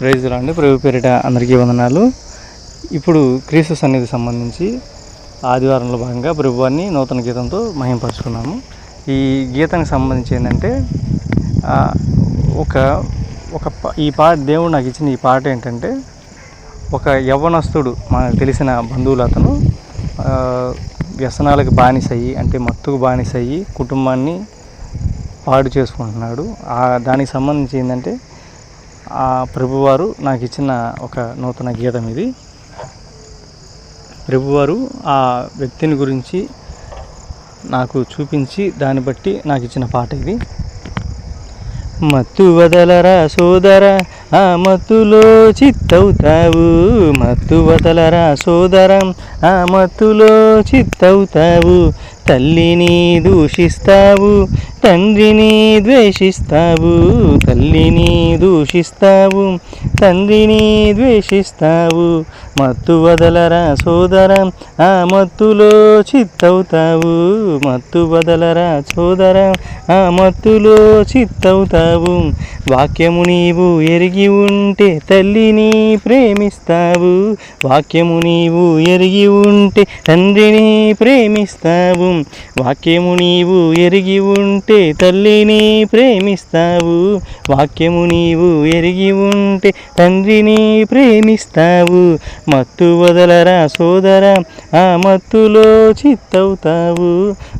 Praise రాండి ప్రభు పేరిట అందరికీ వందనాలు. ఇప్పుడు క్రీస్తు సన్నిధి సంబంధించి ఆదివారంలో భాగంగా ప్రభువాన్ని నూతన గీతంతో మహింపరుచుకున్నాము. ఈ గీతానికి సంబంధించి ఏంటంటే ఈ పాట దేవుడు నాకు ఇచ్చిన ఈ పాట ఏంటంటే, ఒక యవ్వనస్తుడు మనకు తెలిసిన బంధువులు అతను వ్యసనాలకు బానిసయ్యి, అంటే మత్తుకు బానిసయ్యి కుటుంబాన్ని పాడు చేసుకుంటున్నాడు. దానికి సంబంధించి ఏంటంటే ఆ ప్రభువారు నాకు ఇచ్చిన ఒక నూతన గీతం ఇది. ప్రభువారు ఆ వ్యక్తిని గురించి నాకు చూపించి దాన్ని బట్టి నాకు ఇచ్చిన పాట ఇది. మత్తు వదలరా సోదరా, ఆ మత్తులో చిత్తవుతావు. మత్తు వదలరా సోదరా, ఆ మత్తులో చిత్తవుతావు. తల్లిని దూషిస్తావు, తండ్రిని ద్వేషిస్తావు. తల్లిని దూషిస్తావు, తండ్రిని ద్వేషిస్తావు. మత్తు వదలరా సోదరా, ఆ మత్తులో చిత్తవుతావు. మత్తు వదలరా సోదరా, ఆ మత్తులో చిత్తవుతావు. వాక్యము నీవు ఎరిగి ఉంటే తల్లిని ప్రేమిస్తావు. వాక్యము నీవు ఎరిగి ఉంటే తండ్రిని ప్రేమిస్తావు. వాక్యము నీవు ఎరిగి ఉంటే తల్లిని ప్రేమిస్తావు. వాక్యము నీవు ఎరిగి ఉంటే తండ్రిని ప్రేమిస్తావు. మత్తు వదలరా సోదరా, ఆ మత్తులో చిత్తవుతావు.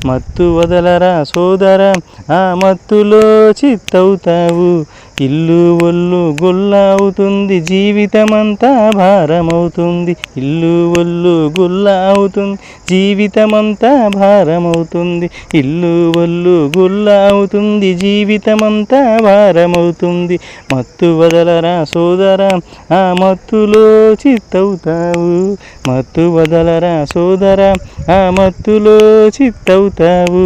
మత్తు వదలరా సోదరా, ఆ మత్తులో చిత్తవుతావు. ఇల్లు ఒళ్ళు గుల్ల అవుతుంది, జీవితమంతా భారమవుతుంది. ఇల్లు ఒళ్ళు గుల్ల అవుతుంది, జీవితమంతా భారమవుతుంది. ఇల్లు ఒళ్ళు గుల్ల అవుతుంది, జీవితమంతా భారమవుతుంది. మత్తు వదలరా సోదరా, ఆ మత్తులో చిత్తవుతావు. మత్తు వదలరా సోదరా, ఆ మత్తులో చిత్తవుతావు.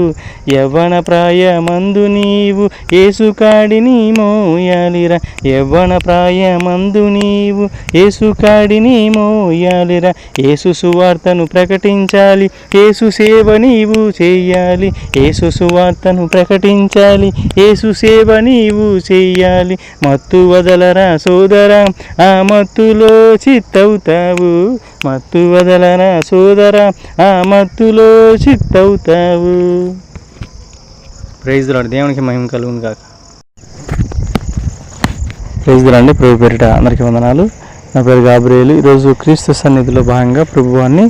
యవ్వన ప్రాయమందు నీవు యేసుకాడిని మోయాలిరా. యవ్వన ప్రాయమందు నీవు యేసుకాడిని మోయాలిరా. యేసు సువార్తను ప్రకటించాలి, యేసు సేవ నీవు చేయాలి. యేసు సువార్తను ప్రకటించాలి, యేసు సేవ నీవు చేయాలి. మత్తు వదలరా సోదరా, ఆ మత్తులో చిత్తవుతావు. మత్తు వదలరా సోదరా, ఆ మత్తులో చిత్తవుతావు. Praise lord. దేవునికి మహిమ కలుగును గాక. Praise lord. ప్రభు పేరిట అందరికీ వందనాలు. నా పేరు గాబ్రియేలు. ఈరోజు క్రీస్తు సన్నిధిలో భాగంగా ప్రభువాన్ని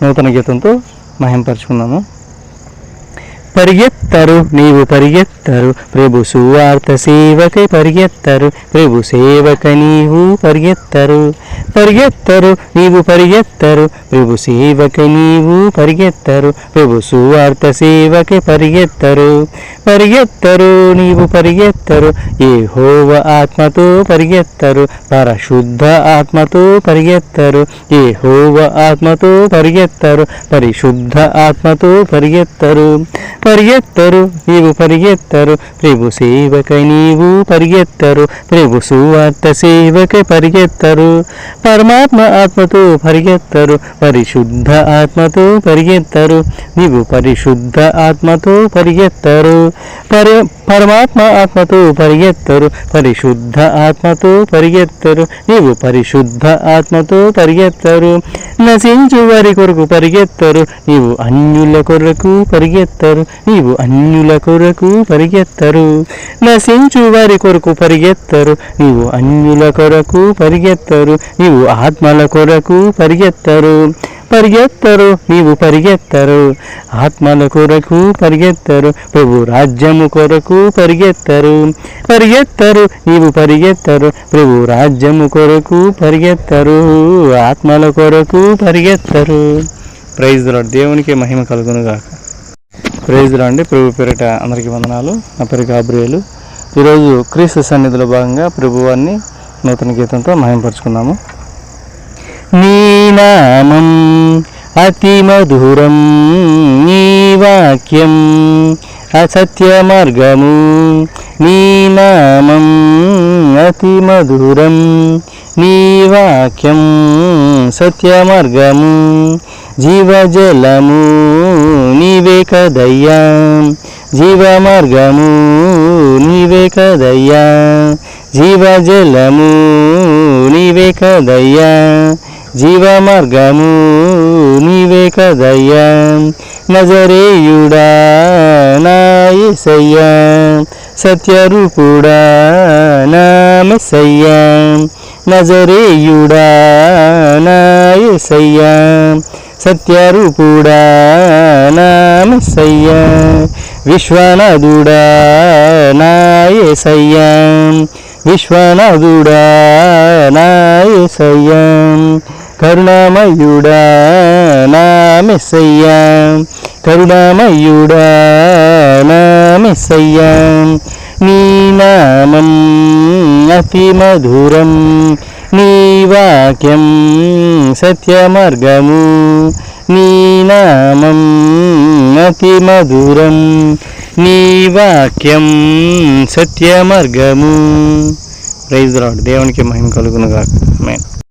నూతన గీతంతో మహింపరుచుకున్నాము. పరిగెత్తరు నీవు పరిగెత్తరు, ప్రభు సువార్త సేవకై పరిగెత్తరు. ప్రభు సేవక నీవు పరిగెత్తరు. పరిగెత్తరు నీవు పరిగెత్తరు, ప్రభు సేవక నీవు పరిగెత్తరు. ప్రభు సువార్త సేవకై పరిగెత్తరు. పరిగెత్తరు నీవు పరిగెత్తరు, యెహోవా ఆత్మతో పరిగెత్తరు. పరిశుద్ధ ఆత్మతో పరిగెత్తరు. యెహోవా ఆత్మతో పరిగెత్తరు. పరిశుద్ధ ఆత్మతో పరిగెత్తరు. పరిగెత్తరు నీవు పరిగెత్తరు, ప్రభు సేవకై నీవు పరిగెత్తరు. ప్రభు సువార్త సేవకై పరిగెత్తరు. పరమాత్మ ఆత్మతో పరిగెత్తరు. పరిశుద్ధ ఆత్మతో పరిగెత్తరు. నీవు పరిశుద్ధ ఆత్మతో పరిగెత్తరు. పరమాత్మ ఆత్మతో పరిగెత్తరు. పరిశుద్ధ ఆత్మతో పరిగెత్తరు. నీవు పరిశుద్ధ ఆత్మతో పరిగెత్తరు. నశించు వారి కొరకు పరిగెత్తరు. నీవు అన్యుల కొరకు పరిగెత్తరు. నీవు అన్యుల కొరకు పరిగెత్తరు. నశించు వారి కొరకు పరిగెత్తరు. నీవు అన్యుల కొరకు పరిగెత్తరు. నీవు ఆత్మల కొరకు పరిగెత్తరు. పరిగెత్తరు నీవు పరిగెత్తరు. ఆత్మల కొరకు పరిగెత్తరు. ప్రభు రాజ్యము కొరకు పరిగెత్తరు. పరిగెత్తరు నీవు పరిగెత్తరు. ప్రభు రాజ్యము కొరకు పరిగెత్తరు. ఆత్మల కొరకు పరిగెత్తరు. Praise lord. దేవునికి మహిమ కలుగును గాక. Praise lord. ప్రభు పేరిట అందరికీ వందనాలు. నా పేరు గాబ్రియేలు. ఈరోజు క్రీస్తు సన్నిధిలో భాగంగా ప్రభువాన్ని నూతన గీతంతో మహింపరుచుకున్నాము. నీ నామం అతి మధురం, నీ వాక్యం అసత్య మార్గము. నీ నామం అతి మధురం, నీ వాక్యం సత్య మార్గము. జీవజలము నీవే కదయ్యా, జీవ మార్గము నీవే కదయ్యా. జీవజలము నీవే కదయ్యా, జీవ మార్గము నీవే కదయ్యా, నజరేయుడా నా యేసయ్యా, సత్యరూపుడా నా మెస్సయ్యా, నజరేయుడా నా యేసయ్యా, సత్యరూపుడా నా మెస్సయ్యా, విశ్వనాథుడా నా యేసయ్యా, విశ్వనాథుడా నా యేసయ్యా, కరుణామయుడా నా మెస్సయ్యా, కరుణామయుడా నా మెస్సయ్యా, నీ నామం అతి మధురం, నీ వాక్యం సత్యమార్గము, నీ నామం అతి మధురం, నీ వాక్యం సత్యమార్గము. Praise the lord. దేవునికి మహిమ కలుగును గాక. ఆమేన్.